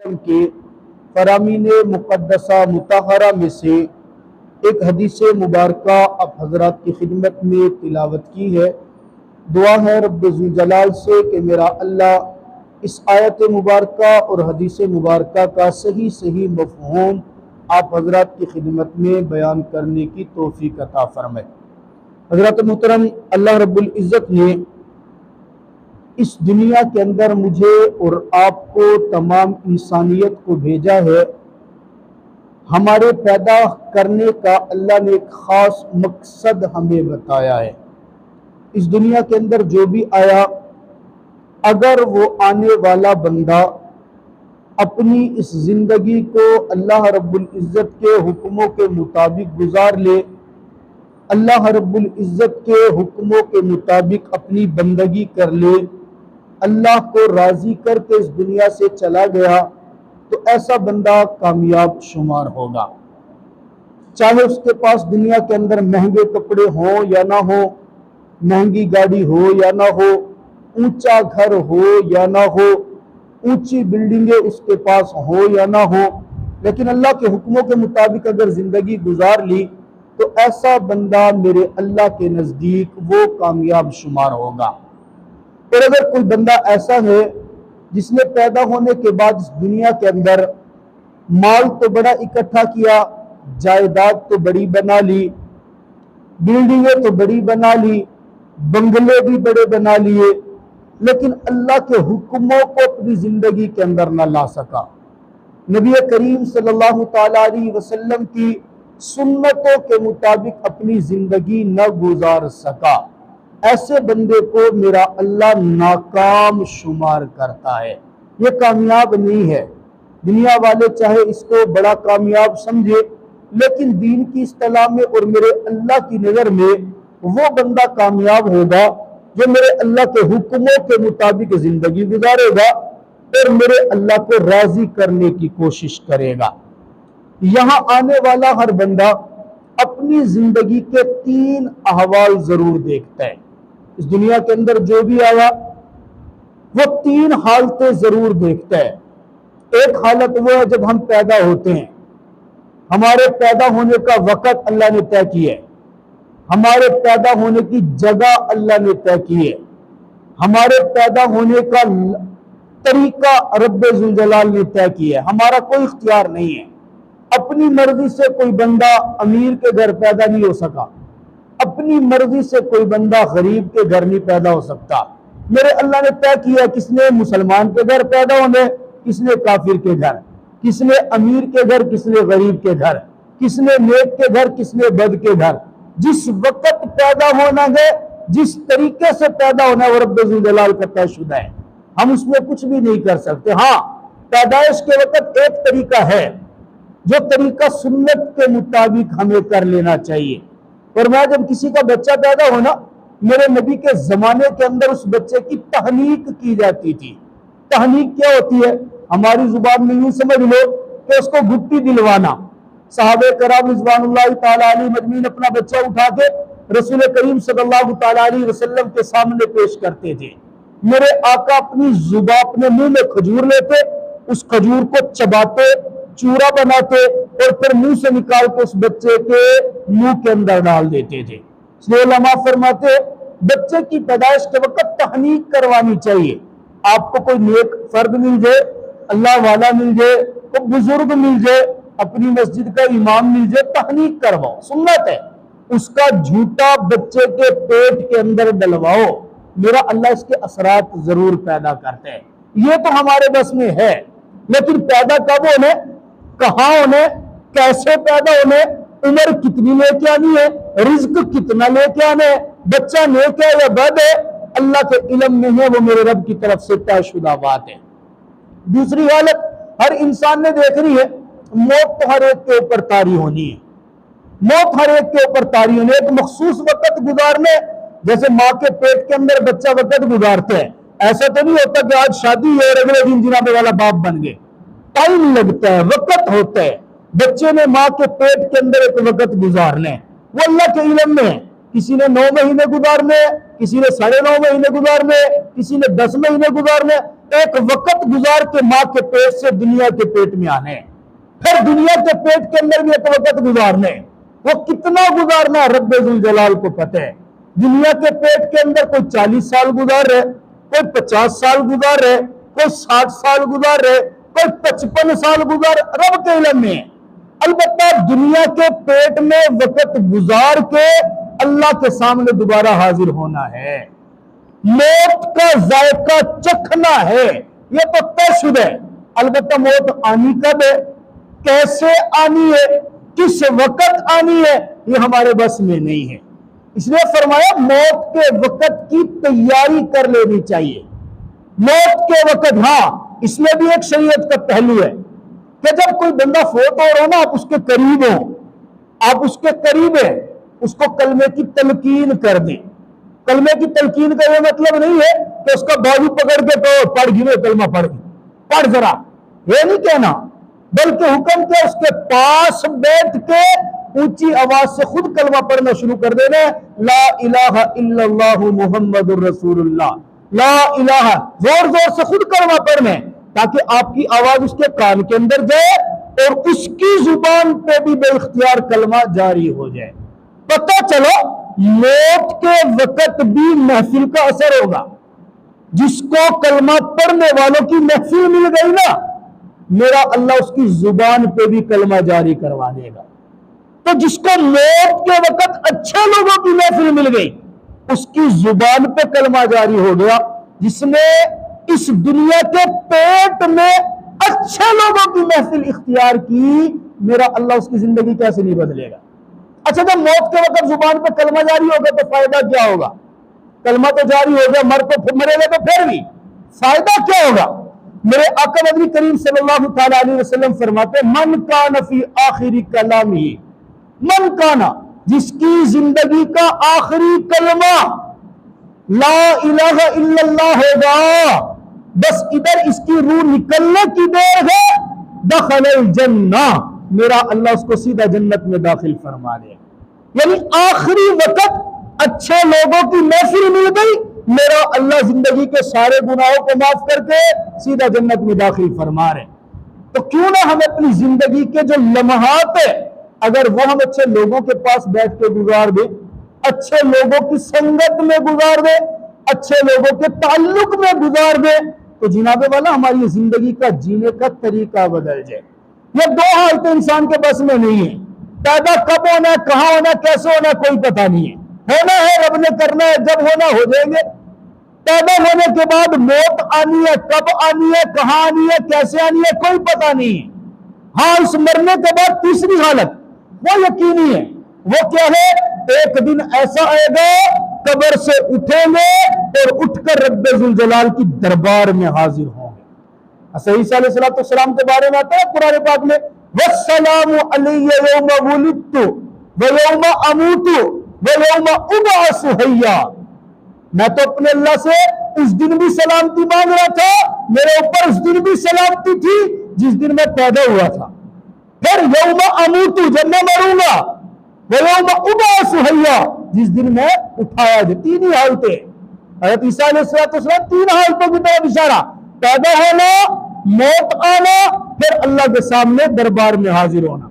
کے فرامین مقدسہ مطہرہ میں سے ایک حدیث مبارکہ اب حضرات کی خدمت میں تلاوت کی ہے۔ دعا ہے رب ذوالجلال سے کہ میرا اللہ اس آیت مبارکہ اور حدیث مبارکہ کا صحیح مفہوم آپ حضرات کی خدمت میں بیان کرنے کی توفیق عطا فرمائے۔ حضرات محترم، اللہ رب العزت نے اس دنیا کے اندر مجھے اور آپ کو تمام انسانیت کو بھیجا ہے۔ ہمارے پیدا کرنے کا اللہ نے ایک خاص مقصد ہمیں بتایا ہے۔ اس دنیا کے اندر جو بھی آیا، اگر وہ آنے والا بندہ اپنی اس زندگی کو اللہ رب العزت کے حکموں کے مطابق گزار لے، اللہ رب العزت کے حکموں کے مطابق اپنی بندگی کر لے، اللہ کو راضی کر کے اس دنیا سے چلا گیا، تو ایسا بندہ کامیاب شمار ہوگا۔ چاہے اس کے پاس دنیا کے اندر مہنگے کپڑے ہوں یا نہ ہو، مہنگی گاڑی ہو یا نہ ہو، اونچا گھر ہو یا نہ ہو، اونچی بلڈنگیں اس کے پاس ہو یا نہ ہو، لیکن اللہ کے حکموں کے مطابق اگر زندگی گزار لی تو ایسا بندہ میرے اللہ کے نزدیک وہ کامیاب شمار ہوگا۔ اور اگر کوئی بندہ ایسا ہے جس نے پیدا ہونے کے بعد اس دنیا کے اندر مال تو بڑا اکٹھا کیا، جائیداد تو بڑی بنا لی، بلڈنگیں تو بڑی بنا لی، بنگلے بھی بڑے بنا لیے، لیکن اللہ کے حکموں کو اپنی زندگی کے اندر نہ لا سکا، نبی کریم صلی اللہ تعالیٰ علیہ وسلم کی سنتوں کے مطابق اپنی زندگی نہ گزار سکا، ایسے بندے کو میرا اللہ ناکام شمار کرتا ہے، یہ کامیاب نہیں ہے۔ دنیا والے چاہے اس کو بڑا کامیاب سمجھے، لیکن دین کی اصطلاح میں اور میرے اللہ کی نظر میں وہ بندہ کامیاب ہوگا جو میرے اللہ کے حکموں کے مطابق زندگی گزارے گا اور میرے اللہ کو راضی کرنے کی کوشش کرے گا۔ یہاں آنے والا ہر بندہ اپنی زندگی کے 3 احوال ضرور دیکھتا ہے۔ اس دنیا کے اندر جو بھی آیا وہ 3 حالتیں ضرور دیکھتا ہے۔ ایک حالت وہ ہے جب ہم پیدا ہوتے ہیں، ہمارے پیدا ہونے کا وقت اللہ نے طے کیا ہے، ہمارے پیدا ہونے کی جگہ اللہ نے طے کی ہے، ہمارے پیدا ہونے کا طریقہ رب ذوالجلال نے طے کیا ہے، ہمارا کوئی اختیار نہیں ہے۔ اپنی مرضی سے کوئی بندہ امیر کے گھر پیدا نہیں ہو سکا، اپنی مرضی سے کوئی بندہ غریب کے گھر نہیں پیدا ہو سکتا۔ میرے اللہ نے طے کیا کس نے مسلمان کے گھر پیدا ہونے، کس نے کافر کے گھر، کس نے امیر کے گھر، کس نے غریب کے گھر، کس نے نیک کے گھر، کس نے بد کے گھر۔ جس وقت پیدا ہونا ہے، جس طریقے سے پیدا ہونا ہے، وہ رب ذوالجلال کا طے شدہ ہے، ہم اس میں کچھ بھی نہیں کر سکتے۔ ہاں، پیدائش کے وقت ایک طریقہ ہے جو طریقہ سنت کے مطابق ہمیں کر لینا چاہیے۔ اور میں جب کسی کا بچہ پیدا ہونا، میرے نبی کے زمانے کے اندر اس بچے کی تحنیک کی جاتی تھی۔ تحنیک کیا ہوتی ہے؟ ہماری زبان میں یوں سمجھ لو کہ اس کو گھٹی دلوانا۔ صحابہ کرام رضوان اللہ تعالیٰ علیہ مجمعین اپنا بچہ اٹھا کے رسول کریم صلی اللہ تعالیٰ علیہ وسلم کے سامنے پیش کرتے تھے۔ میرے آقا اپنی زبان اپنے منہ میں کھجور لیتے، اس کھجور کو چباتے، چورا بناتے اور پھر منہ سے نکال کے اس بچے کے منہ کے اندر ڈال دیتے تھے۔ اس لیے علماء فرماتے بچے کی پیدائش کے وقت تحنیک کروانی چاہیے۔ آپ کو کوئی نیک فرد مل جائے، اللہ والا مل جائے، کوئی بزرگ مل جائے، اپنی مسجد کا امام مل جائے، تحنیک کرواؤ، سنت ہے۔ اس کا جھوٹا بچے کے پیٹ کے اندر ڈلواؤ، میرا اللہ اس کے اثرات ضرور پیدا کرتے ہیں۔ یہ تو ہمارے بس میں ہے، لیکن پیدا کب ہونے، کہاں ہونے، کیسے پیدا ہونے، عمر کتنی لے کے آنی ہے، رزق کتنا لے کے آنے ہے، بچہ نیک ہے یا بد ہے، اللہ کے علم میں ہے، وہ میرے رب کی طرف سے طے شدہ بات ہے۔ دوسری حالت ہر انسان نے دیکھنی ہے، موت تو ہر ایک کے اوپر طاری ہونی ہے، موت ہر ایک کے اوپر طاری ہونی ہے۔ ایک مخصوص وقت گزارنے، جیسے ماں کے پیٹ کے اندر بچہ وقت گزارتے ہیں، ایسا تو نہیں ہوتا کہ آج شادی ہے اور اگلے دن جناب والا باپ بن گئے، ٹائم لگتا ہے، وقت ہوتا ہے۔ بچے نے ماں کے پیٹ کے اندر ایک وقت گزارنے، وہ اللہ کے علم میں ہے۔ کسی نے 9 مہینے گزارنے، کسی نے 9.5 مہینے گزارنے، کسی نے 10 مہینے گزارنے، ایک وقت گزار کے ماں کے پیٹ سے دنیا کے پیٹ میں آنے، پھر دنیا کے پیٹ کے اندر بھی ایک وقت گزارنے، وہ کتنا گزارنا ہے رب ذوالجلال کو پتہ ہے۔ دنیا کے پیٹ کے اندر کوئی 40 سال گزار رہے، کوئی 50 سال گزار رہے، کوئی 60 سال گزار رہے، کوئی 55 سال گزار، رب کے علم میں ہے۔ البتہ دنیا کے پیٹ میں وقت گزار کے اللہ کے سامنے دوبارہ حاضر ہونا ہے، موت کا ذائقہ چکھنا ہے، یہ تو طے شدہ ہے۔ البتہ موت آنی کب ہے، کیسے آنی ہے، کس وقت آنی ہے، یہ ہمارے بس میں نہیں ہے۔ اس لیے فرمایا موت کے وقت کی تیاری کر لینی چاہیے۔ موت کے وقت، ہاں اس میں بھی ایک شریعت کا پہلو ہے کہ جب کوئی بندہ فوت ہو رہا ہو نا، آپ اس کے قریب ہو، آپ اس کے قریب ہیں، اس کو کلمے کی تلقین کر دیں۔ کلمے کی تلقین کا یہ مطلب نہیں ہے کہ اس کا بازو پکڑ کے کہو پڑھ گھنے کلمہ پڑھ ذرا، یہ نہیں کہنا، بلکہ حکم کے اس کے پاس بیٹھ کے اونچی آواز سے خود کلمہ پڑھنا شروع کر دینا، لا الہ الا اللہ محمد الرسول اللہ، لا الہ، زور زور سے خود کلمہ پڑھنے، تاکہ آپ کی آواز اس کے کان کے اندر جائے اور اس کی زبان پہ بھی بے اختیار کلمہ جاری ہو جائے۔ پتہ چلو موت کے وقت بھی محفل کا اثر ہوگا۔ جس کو کلمہ پڑھنے والوں کی محفل مل گئی نا، میرا اللہ اس کی زبان پہ بھی کلمہ جاری کروا دے گا۔ تو جس کو موت کے وقت اچھے لوگوں کی محفل مل گئی، اس کی زبان پہ کلمہ جاری ہو گیا۔ جس نے اس دنیا کے پیٹ میں اچھے لوگوں کی محفل اختیار کی، میرا اللہ اس کی زندگی کیسے نہیں بدلے گا۔ اچھا جب موت کے وقت زبان پہ کلمہ جاری ہوگا تو فائدہ کیا ہوگا؟ کلمہ تو جاری ہو گیا، مرے گا تو پھر بھی فائدہ کیا ہوگا؟ میرے آقا نبی کریم صلی اللہ تعالی علیہ وسلم فرماتے، من کان فی آخری کلامہ، من کانا، جس کی زندگی کا آخری کلمہ لا الہ الا اللہ ہوگا، بس ادھر اس کی روح نکلنے کی دیر ہے، دخل الجنہ، میرا اللہ اس کو سیدھا جنت میں داخل فرما دے۔ یعنی آخری وقت اچھے لوگوں کی محفل مل گئی، میرا اللہ زندگی کے سارے گناہوں کو معاف کر کے سیدھا جنت میں داخل فرما رہے۔ تو کیوں نہ ہم اپنی زندگی کے جو لمحات ہیں، اگر وہ ہم اچھے لوگوں کے پاس بیٹھ کے گزار دیں، اچھے لوگوں کی سنگت میں گزار دیں، اچھے لوگوں کے تعلق میں گزار دیں، تو جناب والا ہماری زندگی کا جینے کا طریقہ بدل جائے۔ یہ دو حالتیں انسان کے بس میں نہیں ہیں، پیدا کب ہونا ہے، کہاں ہونا ہے، کیسے ہونا ہے، کوئی پتہ نہیں ہے۔ ہونا ہے رب نے کرنا ہے، جب ہونا ہو جائیں گے۔ پیدا ہونے کے بعد موت آنی ہے، کب آنی ہے، کہاں آنی ہے، کیسے آنی ہے، کوئی پتہ نہیں ہے۔ ہاں اس مرنے کے بعد تیسری حالت وہ یقینی ہے، وہ کیا ہے؟ ایک دن ایسا آئے گا قبر سے اٹھیں گے اور اٹھ کر رب ذوالجلال کی دربار میں حاضر ہوں گے۔ صحیح عیسیٰ علیہ السلام کے بارے میں آتا ہے قرآن پاک میں، وَالسَّلَامُ عَلَيَّ يَوْمَ وُلِدتُّ وَيَوْمَ أَمُوتُ وَيَوْمَ أُبْعَثُ حَيًّا۔ میں تو اپنے اللہ سے اس دن بھی سلامتی مانگ رہا تھا، میرے اوپر اس دن بھی سلامتی تھی جس دن میں پیدا ہوا تھا، پھر یوم اموت، جب میں مروں گا، وَيَوْمَ أُبْعَثُ حَيًّا، جس دن میں اٹھایا جائے۔ تین ہی حالتیں، حضرت عیسیٰ علیہ السلام تین حالتوں کی طرف اشارہ، پیدا ہونا، موت آنا، پھر اللہ کے سامنے دربار میں حاضر ہونا۔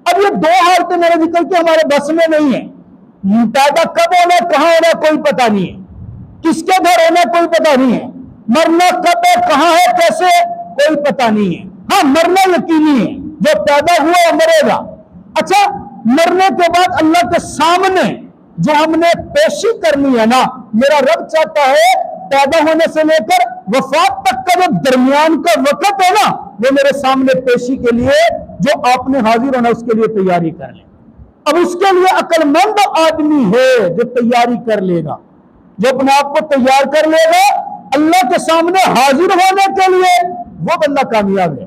اب یہ دو حالتیں میرے ذکر کے ہمارے بس میں نہیں ہیں۔ پیدا کب ہونا، کہاں ہونا، کوئی پتہ نہیں ہے، کس کے گھر ہونا کوئی پتہ نہیں ہے، مرنا کب ہے، کہاں ہے، کیسے، کوئی پتہ نہیں ہے۔ ہاں مرنا یقینی ہے، جو پیدا ہوا مرے گا۔ اچھا مرنے کے بعد اللہ کے سامنے جو ہم نے پیشی کرنی ہے نا، میرا رب چاہتا ہے پیدا ہونے سے لے کر وفات تک کا جو درمیان کا وقت ہے نا، وہ میرے سامنے پیشی کے لیے جو آپ نے حاضر ہونا اس کے لیے تیاری کر لیں۔ اب اس کے لیے عقل مند آدمی ہے جو تیاری کر لے گا، جو اپنے آپ کو تیار کر لے گا اللہ کے سامنے حاضر ہونے کے لیے، وہ بندہ کامیاب ہے۔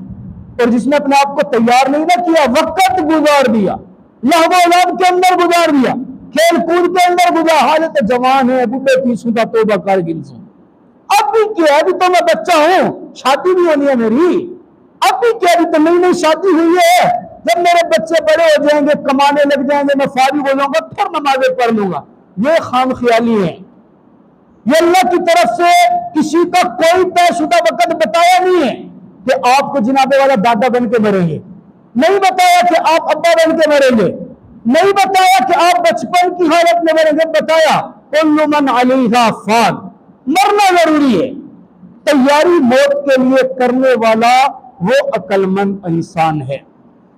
اور جس نے اپنے آپ کو تیار نہیں نہ کیا، وقت گزار دیا، لہو و لعب کے اندر گزار دیا، کھیل کود کے اندر گزار، حالت جوان ہے، بڈھے پیسوں کا توبہ کار گنسوں، اب بھی کیا ہے، ابھی تو میں بچہ ہوں، شادی بھی ہونی ہے میری، اب بھی کیا، ابھی تو نئی نئی شادی ہوئی ہے، جب میرے بچے بڑے ہو جائیں گے، کمانے لگ جائیں گے، میں فارغ ہو جاؤں گا، پھر نمازیں پڑھ لوں گا۔ یہ خام خیالی ہے۔ یہ اللہ کی طرف سے کسی کا کوئی طے شدہ وقت بتایا نہیں ہے کہ آپ کو جناب والا دادا بن کے مریں گے، نہیں بتایا کہ آپ ابا بن کے مریں گے، نہیں بتایا کہ آپ بچپن کی حالت میں مریں گے، بتایا کل من علیہا فان، مرنا ضروری ہے۔ تیاری موت کے لیے کرنے والا وہ عقل مند انسان ہے۔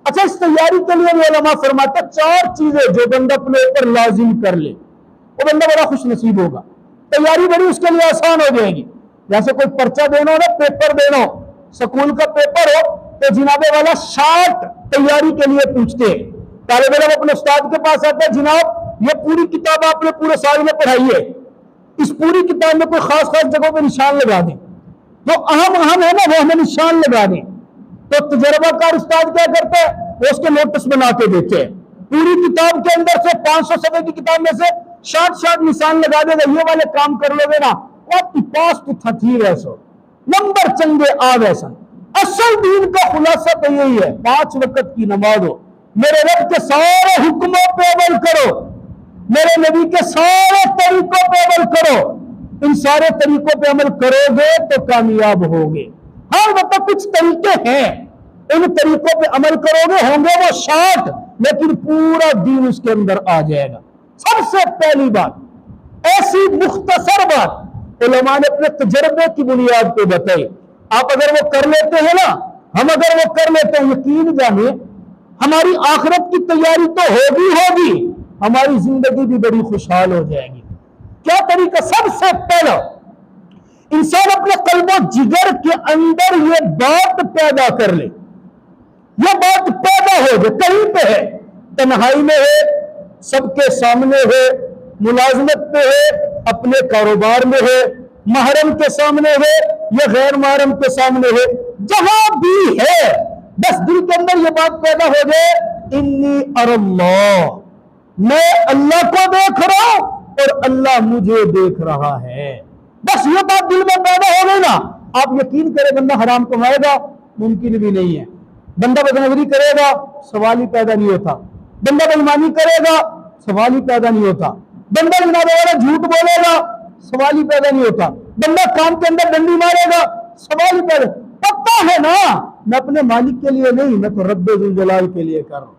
اچھا، اس تیاری کے لیے بھی علماء فرماتے ہیں 4 چیزیں جو بندہ اپنے اوپر لازم کر لے وہ بندہ بڑا خوش نصیب ہوگا، تیاری بڑی اس کے لیے آسان ہو جائے گی۔ جیسے کوئی پرچہ دینا ہو نا، پیپر دینا ہو، سکول کا پیپر ہو تو جناب والا 60 تیاری کے لیے پوچھتے ہیں۔ طالب علم اپنے استاد کے پاس آتا ہے، جناب یہ پوری کتاب آپ نے پورے سال میں پڑھائی ہے، اس پوری کتاب میں کوئی خاص جگہوں پہ نشان لگا دیں، جو اہم ہے نا وہ ہمیں نشان لگا دیں۔ تو تجربہ کار استاد کیا کرتا ہے، وہ اس کے نوٹس بنا کے دیتے ہیں، پوری کتاب کے اندر سے 500 صفحے کی کتاب میں سے 60 نشان لگا دے گا، یہ والے کام کر لو گے نا آپ کی پاس تو تھتھی ویسو نمبر چنگے آ ویسا۔ اصل دین کا خلاصہ تو یہی ہے، 5 وقت کی نماز ہو، میرے رب کے سارے حکموں پہ عمل کرو، میرے نبی کے سارے طریقوں پہ عمل کرو، ان سارے طریقوں پہ عمل کرو گے تو کامیاب ہوگے۔ ہاں مطلب کچھ طریقے ہیں، ان طریقوں پہ عمل کرو گے، ہوں گے وہ 60، لیکن پورا دین اس کے اندر آ جائے گا۔ سب سے پہلی بات، ایسی مختصر بات علماء نے اپنے تجربے کی بنیاد پہ بتائی، آپ اگر وہ کر لیتے ہیں نا، ہم اگر وہ کر لیتے ہیں، یقین جانے ہماری آخرت کی تیاری تو ہوگی، ہماری زندگی بھی بڑی خوشحال ہو جائے گی۔ کیا طریقہ؟ سب سے پہلا انسان اپنے قلب و جگر کے اندر یہ بات پیدا کر لے، یہ بات پیدا ہو جائے، کہیں پہ ہے، تنہائی میں ہے، سب کے سامنے ہے، ملازمت پہ ہے، اپنے کاروبار میں ہے، محرم کے سامنے ہے یا غیر محرم کے سامنے ہے، جہاں بھی ہے بس دل کے اندر یہ بات پیدا ہو جائے، انی اری اللہ، میں اللہ کو دیکھ رہا ہوں اور اللہ مجھے دیکھ رہا ہے۔ بس یہ بات دل میں پیدا ہو گئی نا، آپ یقین کریں بندہ حرام کمائے گا ممکن بھی نہیں ہے، بندہ بدنظری کرے گا سوال ہی پیدا نہیں ہوتا، بندہ بےایمانی کرے گا سوال ہی پیدا نہیں ہوتا، بندہ جناب والا جھوٹ بولے گا سوال ہی پیدا نہیں ہوتا، بندہ کام کے اندر ڈنڈی مارے گا سوال ہی پیدا، پتہ ہے نا میں اپنے مالک کے لیے نہیں، میں تو رب ذوالجلال کے لیے کر رہا ہوں،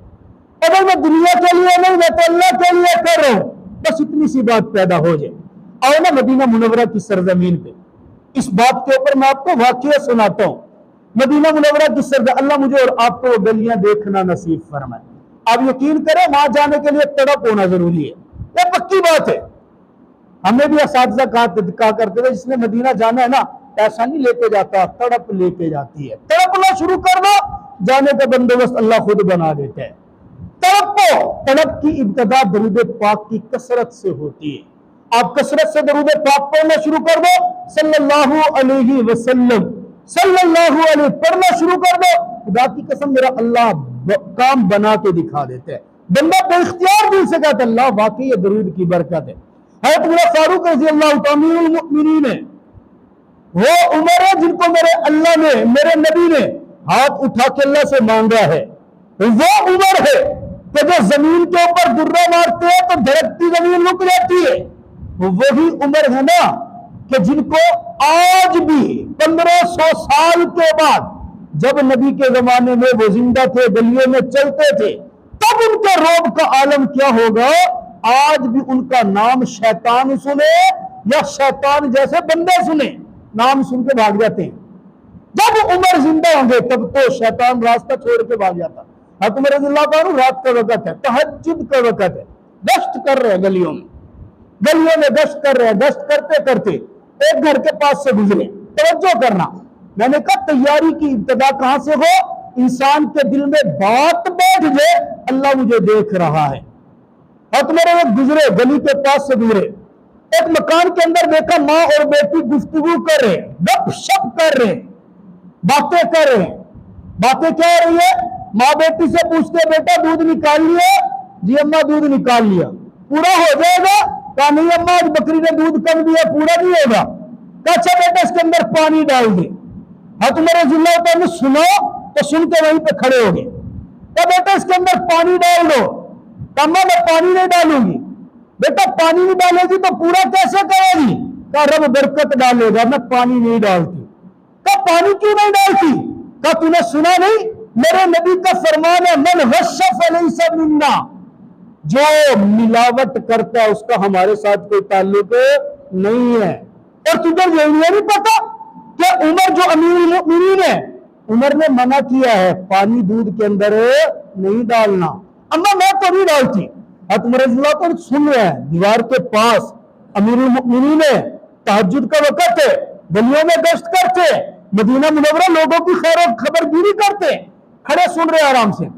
اگر میں دنیا کے لیے نہیں، میں تو اللہ کے لیے کر رہا ہوں۔ بس اتنی سی بات پیدا ہو جائے۔ آؤ نا مدینہ منورہ کی سرزمین پہ، اس بات کے اوپر میں آپ کو واقعہ سناتا ہوں۔ مدینہ منورہ کی سرزمین، اللہ مجھے اور آپ کو وہ گلیاں دیکھنا نصیب فرمائے۔ آپ یقین کریں وہاں جانے کے لیے تڑپ ہونا ضروری ہے، یہ پکی بات ہے۔ ہمیں بھی اساتذہ کہا کرتے تھے جس نے مدینہ جانا ہے نا ایسا نہیں لے کے جاتا، تڑپ لے کے جاتی ہے، تڑپنا شروع کر دو جانے کا بندوبست اللہ خود بنا دیتا ہے۔ تڑپ کی ابتدا درود پاک کی کثرت سے ہوتی ہے، آپ کثرت سے درود پاک پڑھنا شروع کر دو، صلی اللہ علیہ وسلم، صلی اللہ علیہ پڑھنا شروع کر دو، خدا کی قسم میرا اللہ کام بنا کے دکھا دیتا ہے۔ بندہ بے اختیار دل سے کہتا ہے اللہ واقعی یہ درود کی برکت ہے۔ حضرت عمر فاروق رضی اللہ تعالی المؤمنین ہے، وہ عمر ہے جن کو میرے اللہ نے، میرے نبی نے ہاتھ اٹھا کے اللہ سے مانگا ہے، وہ عمر ہے کہ جو زمین کے اوپر درہ مارتے ہیں تو دھڑکتی زمین رک جاتی ہے، وہی عمر ہے نا کہ جن کو آج بھی 1500 سال کے بعد جب نبی کے زمانے میں وہ زندہ تھے، گلیوں میں چلتے تھے، تب ان کے رعب کا عالم کیا ہوگا، آج بھی ان کا نام شیطان سنے یا شیطان جیسے بندے سنے نام سن کے بھاگ جاتے ہیں۔ جب عمر زندہ ہوں گے تب تو شیطان راستہ چھوڑ کے بھاگ جاتا۔ عمر رضی اللہ عنہ رات کا وقت ہے، تہجد کا وقت ہے، گشت کر رہے ہیں گلیوں میں گشت کر رہے ہیں، گشت کرتے کرتے ایک گھر کے پاس سے گزرے۔ توجہ کرنا، میں نے کہا تیاری کی ابتدا کہاں سے ہو، انسان کے دل میں بات بیٹھ جائے اللہ مجھے دیکھ رہا ہے۔ میرے وہ گزرے، گلی کے پاس سے گزرے، ایک مکان کے اندر دیکھا ماں اور بیٹی گفتگو کر رہے، گپ شپ کر رہے، باتیں کر رہے ہیں۔ باتیں کیا ہو رہی ہے، ماں بیٹی سے پوچھتے بیٹا دودھ نکال لیا؟ جی اماں دودھ نکال لیا۔ پورا ہو جائے گا؟ کہا نہیں اماں آج بکری نے دودھ کم دیا، پورا نہیں ہوگا۔ کہا اچھا بیٹا اس کے اندر پانی ڈال دے۔ عمر رضی اللہ تعالیٰ نے سنو تو سن کے وہیں پہ کھڑے ہو گئے۔ کہا بیٹا اس کے اندر پانی ڈال دو۔ کہا اماں میں پانی نہیں ڈالوں گی۔ بیٹا پانی نہیں ڈالے گی تو پورا کیسے کرے گی؟ کہا رب برکت ڈالے گا، میں پانی نہیں ڈالتی۔ کہا پانی کیوں نہیں ڈالتی؟ کہا تو نے سنا نہیں میرے نبی کا فرمان ہے من غش فلیس منا، جو ملاوٹ کرتا ہے اس کا ہمارے ساتھ کوئی تعلق نہیں ہے۔ اور تجھے یہ نہیں پتا کہ عمر جو امیر المؤمنین ہے، عمر نے منع کیا ہے پانی دودھ کے اندر نہیں ڈالنا، اما میں تو نہیں ڈالتی۔ حضرت عمر رضی اللہ عنہ سن رہے ہیں دیوار کے پاس امیر المؤمنین ہے، تہجد کا وقت ہے، گلیوں میں گشت کرتے، مدینہ منورہ لوگوں کی خیر و خبر گیری کرتے، کھڑے سن رہے آرام سے۔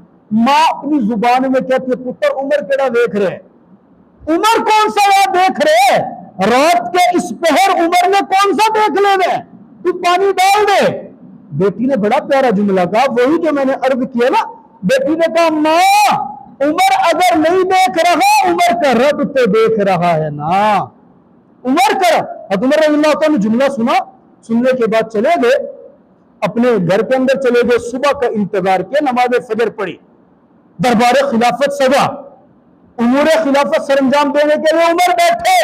ماں اپنی زبان میں کہتی ہے پتر عمر کیڑا دیکھ رہے، عمر کون سا وہ دیکھ رہے، رات کے اس پہر عمر نے کون سا دیکھ لینا، تو پانی ڈال دے۔ بیٹی نے بڑا پیارا جملہ کہا، وہی جو میں نے عرض کیا نا، بیٹی نے کہا ماں عمر اگر نہیں دیکھ رہا، عمر کا رب تو دیکھ رہا ہے نا، عمر کا رب۔ عمر رضی اللہ عنہ نے جملہ سنا، سننے کے بعد چلے گئے اپنے گھر کے اندر، چلے گئے صبح کا انتظار کیا، نماز فجر پڑھی، دربار خلافت سجا، امور خلافت سر انجام دینے کے لیے عمر بیٹھتے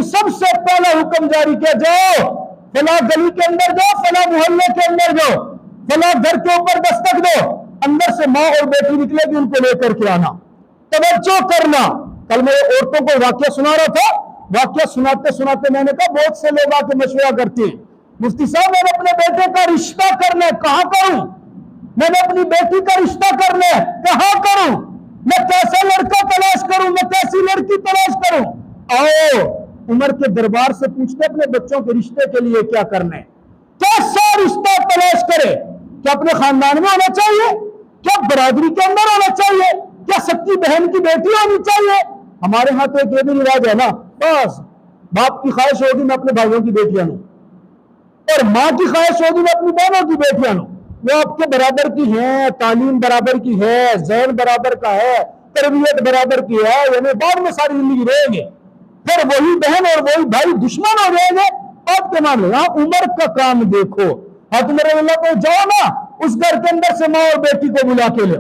سب سے پہلا حکم جاری کیا، جاؤ فلاں گلی کے اندر جاؤ، فلاں محلے کے اندر جاؤ، فلاں گھر کے اوپر دستک دو، اندر سے ماں اور بیٹی نکلے گی، ان کو لے کر کے آنا، توجہ کرنا۔ کل میں عورتوں کو واقعہ سنا رہا تھا، واقعہ سناتے سناتے میں نے کہا بہت سے لوگ آ کے مشورہ کرتے ہیں، مفتی صاحب میں نے اپنے بیٹے کا رشتہ کرنا ہے، کہاں کروں؟ میں نے اپنی بیٹی کا رشتہ کرنا ہے، کہاں کروں؟ میں کیسا لڑکا تلاش کروں، میں کیسی لڑکی تلاش کروں؟ آؤ عمر کے دربار سے پوچھتے اپنے بچوں کے رشتے کے لیے کیا کرنا ہے، کیسا رشتہ تلاش کرے، کیا اپنے خاندان میں ہونا چاہیے، کیا برادری کے اندر ہونا چاہیے، کیا سکی بہن کی بیٹی ہونی چاہیے؟ ہمارے ہاں تو ایک یہ بھی رواج ہے نا، بس باپ کی خواہش ہوگی میں اپنے بھائیوں کی بیٹیاں لوں، اور ماں کی خواہش ہوگی میں اپنی بہنوں کی بیٹیاں لوں، وہ آپ کے برابر کی ہیں، تعلیم برابر کی ہے، ذہن برابر کا ہے، تربیت برابر کی ہے، یعنی بعد میں ساری زندگی رہیں گے، پھر وہی بہن اور وہی بھائی دشمن ہو جائیں گے آپ کے معاملے۔ ہاں عمر کا کام دیکھو، حضرت عمر رضی اللہ کو جاؤ نا اس گھر کے اندر سے ماں اور بیٹی کو بلا کے لے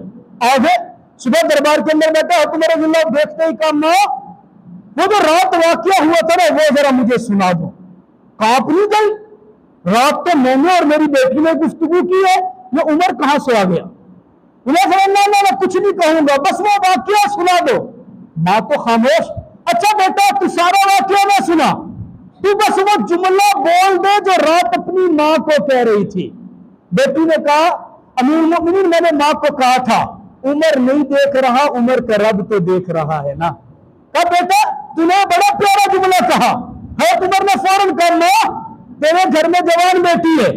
آگے، صبح دربار کے اندر بیٹھا حضرت عمر رضی اللہ دیکھتے ہی کہا ماں وہ جو رات واقعہ ہوا تھا نا وہ ذرا مجھے سنا دو۔ کانپ نہیں گئی، رات تو میں نے اور میری بیٹی نے گفتگو کی ہے، یہ عمر کہاں سے آ گیا؟ انہیں فرمایا میں کچھ نہیں کہوں گا، بس وہ واقعہ سنا دو۔ ماں تو خاموش، اچھا بیٹا تو سارا واقعہ نہ سنا، تو بس وہ جملہ بول دے جو رات اپنی ماں کو کہہ رہی تھی۔ بیٹی نے کہا امیر المؤمنین میں نے ماں کو کہا تھا عمر نہیں دیکھ رہا، عمر کا رب تو دیکھ رہا ہے نا۔ کہا بیٹا تو نے بڑا پیارا جملہ کہا۔ حضرت عمر نے فوراً کہا ماں تیرے گھر میں جوان بیٹی ہے،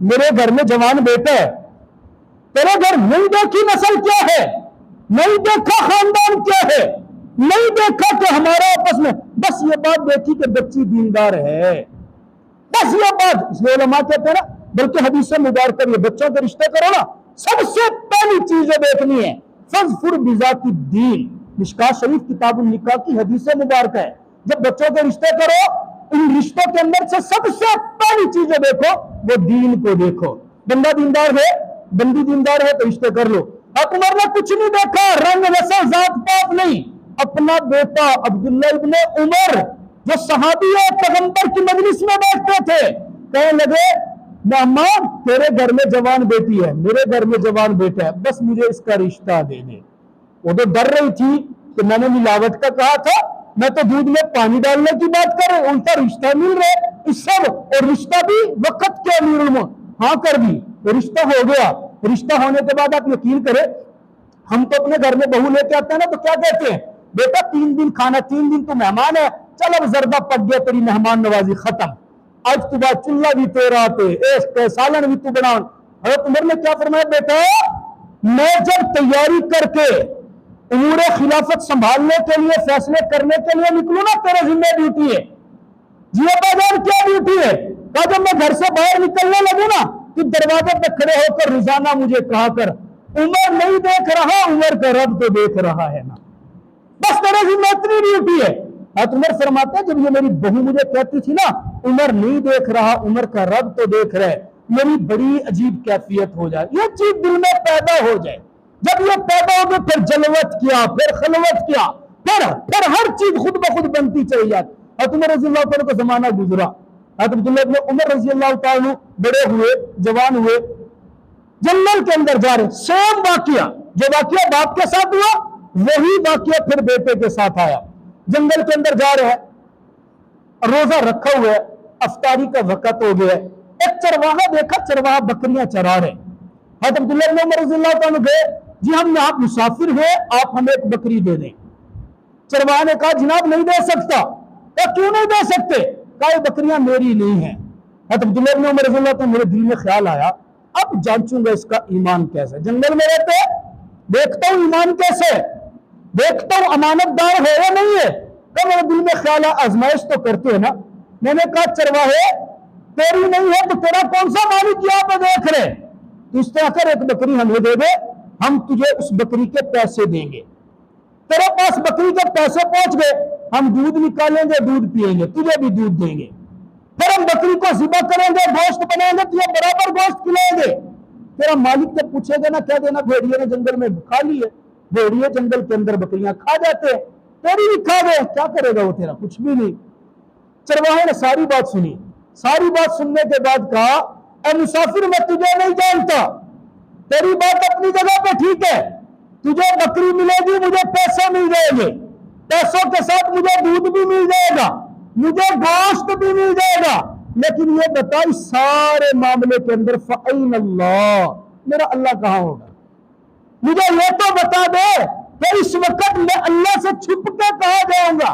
میرے گھر میں جوان بیٹا ہے، تیرے گھر نہیں دیکھی نسل کیا ہے، نہیں دیکھا خاندان کیا ہے، نہیں دیکھا کہ ہمارا آپس میں، بس یہ بات دیکھی کہ بچی دیندار ہے، بس یہ بات۔ اس لیے علماء کہتے ہیں نا، بلکہ حدیث مبارکہ یہ بچوں کے رشتے کرو نا، سب سے پہلی چیز جو دیکھنی ہے فَاظْفُرْ بِذَاتِ الدِّینِ، مشکوٰۃ شریف کتاب النکاح کی حدیث مبارکہ ہے، جب بچوں کے رشتے کرو ان رشتوں کے اندر سے سب سے پہلی چیز جو دیکھو وہ دین کو دیکھو، بندہ دیندار ہے، بندی دیندار ہے تو رشتے کر لو۔ حضرت عمر نے کچھ نہیں دیکھا، رنگ نسل ذات پات نہیں، اپنا بیٹا عبداللہ ابن عمر جو صحابی ہے پیغمبر کی مجلس میں بیٹھتے تھے، کہنے لگے اماں تیرے گھر میں جوان بیٹی ہے، میرے گھر میں جوان بیٹا ہے، بس مجھے اس کا رشتہ دے دے۔ وہ تو ڈر رہی تھی کہ میں نے ملاوٹ کا کہا تھا، میں تو دودھ میں پانی ڈالنے کی بات کر رہے، الٹا رشتہ مل رہے اس سب، اور رشتہ بھی وقت کے امیر المومنین ہاں کر دی، رشتہ ہو گیا۔ رشتہ ہونے کے بعد آپ یقین کریں ہم تو اپنے گھر میں بہو لے کے آتے ہیں نا تو کیا کہتے ہیں، بیٹا 3 دن کھانا، 3 دن تو مہمان ہے، چل اب زردہ پک گیا تیری مہمان نوازی ختم، آج تو بعد چلہ بھی تیرا تے عشق سالن بھی تو بناؤ۔ حضرت عمر نے کیا فرمایا، بیٹا میں جب تیاری کر کے امور خلافت سنبھالنے کے لیے فیصلے کرنے کے لیے نکلوں نا تیرے ذمہ ڈیوٹی ہے۔ جی ابا جان کیا ڈیوٹی ہے؟ کہا جب میں گھر سے باہر نکلنے لگوں نا تو دروازے پہ کھڑے ہو کر روزانہ مجھے کہا کر عمر نہیں دیکھ رہا، عمر کا رب تو دیکھ رہا ہے نا، بس تیرے ذمہ اتنی ڈیوٹی ہے۔ حضرت عمر فرماتے ہیں جب یہ میری بہو مجھے کہتی تھی نا عمر نہیں دیکھ رہا، عمر کا رب تو دیکھ رہے، میری بڑی عجیب کیفیت ہو جائے، یہ چیز دل میں پیدا ہو جائے، جب یہ پیدا ہوگی پھر جلوت کیا، پھر خلوت کیا، پھر ہر چیز خود بخود بنتی چلی جاتی۔ حضرت عمر رضی اللہ تعالیٰ کا زمانہ گزرا، حضرت عبداللہ ابن عمر رضی اللہ تعالیٰ بڑے ہوئے، جوان ہوئے، جنگل کے اندر جا رہے، سیم واقعہ، جو واقعہ باپ کے ساتھ ہوا وہی واقعہ پھر بیٹے کے ساتھ آیا۔ جنگل کے اندر جا رہے ہیں، روزہ رکھا ہوا ہے، افطاری کا وقت ہو گیا ہے، ایک چرواہا دیکھا، چرواہا بکریاں چرا رہے۔ حضرت عبداللہ ابن عمر رضی اللہ تعالیٰ گئے، جی ہم یہاں مسافر ہیں، آپ ہمیں ایک بکری دے دیں۔ چرواہا نے کہا جناب نہیں دے سکتا۔ کہا کیوں نہیں دے سکتے؟ کہا یہ بکریاں میری نہیں ہیں۔ حضرت عبداللہ ابن عمر رضی اللہ تعالیٰ میرے دل میں خیال آیا، اب جانچوں گا اس کا ایمان کیسا ہے، جنگل میں رہتے دیکھتا ہوں ایمان کیسے، دیکھتا ہوں امانت دار ہے یا نہیں ہے۔ تو میرے دل میں خیال آیا آزمائش تو کرتے ہیں نا۔ میں نے کہا چرواہے تیری نہیں ہے تو تیرا کون سا مالک یہاں پہ دیکھ رہے، اس طرح کر ایک بکری ہمیں دے دے، ہم تجھے اس بکری کے پیسے دیں گے۔ تیرے پاس بکری کے پیسے پہنچ گئے، ہم دودھ نکالیں گے، دودھ پیئیں گے، تجھے بھی دودھ دیں گے، پھر ہم بکری کو ذبح کریں گے، گوشت بنائیں گے، تجھے برابر گوشت کھلائیں گے۔ تیرا مالک جب پوچھے گا نا کیا دینا، بھیڑیے نے جنگل میں کھا لی ہے، بھیڑیے جنگل کے اندر بکریاں کھا جاتے ہیں، تیری بھی کھا گئے، کیا کرے گا وہ تیرا، کچھ بھی نہیں۔ چرواہے نے ساری بات سنی، ساری بات سننے کے بعد کہا اے مسافر میں تجھے نہیں جانتا، تیری بات اپنی جگہ پہ ٹھیک ہے، تجھے بکری ملے گی، مجھے پیسے مل جائیں گے، پیسوں کے ساتھ مجھے دودھ بھی مل جائے گا، مجھے گوشت بھی مل جائے گا، لیکن یہ بتا اس سارے معاملے کے اندر فَأَيْنَ اللَّهُ، میرا اللہ کہاں ہوگا، مجھے یہ تو بتا دے کہ اس وقت میں اللہ سے چھپ کے کہاں جاؤں گا۔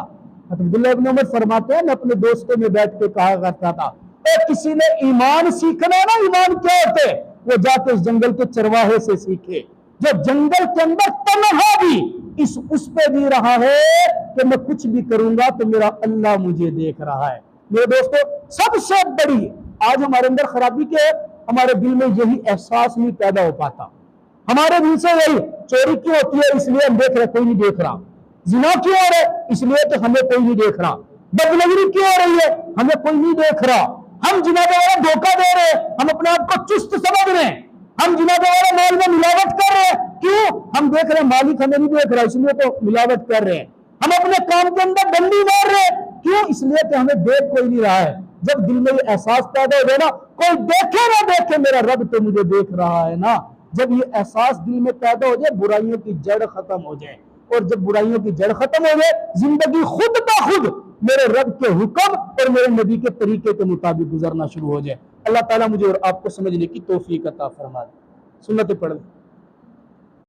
حضرت عبداللہ ابن عمر فرماتے ہیں میں اپنے دوستوں میں بیٹھ کے کہا کرتا تھا اے کسی نے ایمان سیکھنا نا، ایمان کیا ہوتے، وہ جا کے اس جنگل کے چرواہے سے سیکھے جو جنگل کے اندر تنہا بھی اس پہ بھی رہا ہے کہ میں کچھ بھی کروں گا تو میرا اللہ مجھے دیکھ رہا ہے۔ میرے دوستو سب سے بڑی آج ہمارے اندر خرابی کے ہمارے دل میں یہی احساس نہیں پیدا ہو پاتا، ہمارے دل سے یہی چوری کیوں ہوتی ہے اس لیے ہم دیکھ رہے کوئی نہیں دیکھ رہا، زنا کیوں ہو رہا ہے اس لیے کہ ہمیں کوئی نہیں دیکھ رہا، بدنظری کیوں ہو رہی ہے ہمیں کوئی نہیں دیکھ رہا، ہم جناب والا دھوکہ دے رہے ہیں، ہم اپنے آپ کو چست سمجھ رہے ہیں، ہم جناب والا مال میں ملاوٹ کر رہے ہیں، کیوں؟ ہم دیکھ رہے ہیں مالک ہمیں نہیں دیکھ رہا اس لیے تو ملاوٹ کر رہے ہیں، ہم اپنے کام کے اندر ڈنڈی مار رہے ہیں، کیوں؟ اس لیے کہ ہمیں دیکھ کوئی نہیں رہا ہے۔ جب دل میں یہ احساس پیدا ہو جائے نا کوئی دیکھے نہ دیکھے میرا رب تو مجھے دیکھ رہا ہے نا، جب یہ احساس دل میں پیدا ہو جائے برائیوں کی جڑ ختم ہو جائے، اور جب برائیوں کی جڑ ختم ہو جائے زندگی خود بخود میرے رب کے حکم اور میرے نبی کے طریقے کے مطابق گزرنا شروع ہو جائے۔ اللہ تعالیٰ مجھے اور آپ کو سمجھنے کی توفیق عطا فرما دے۔ سنت پڑھ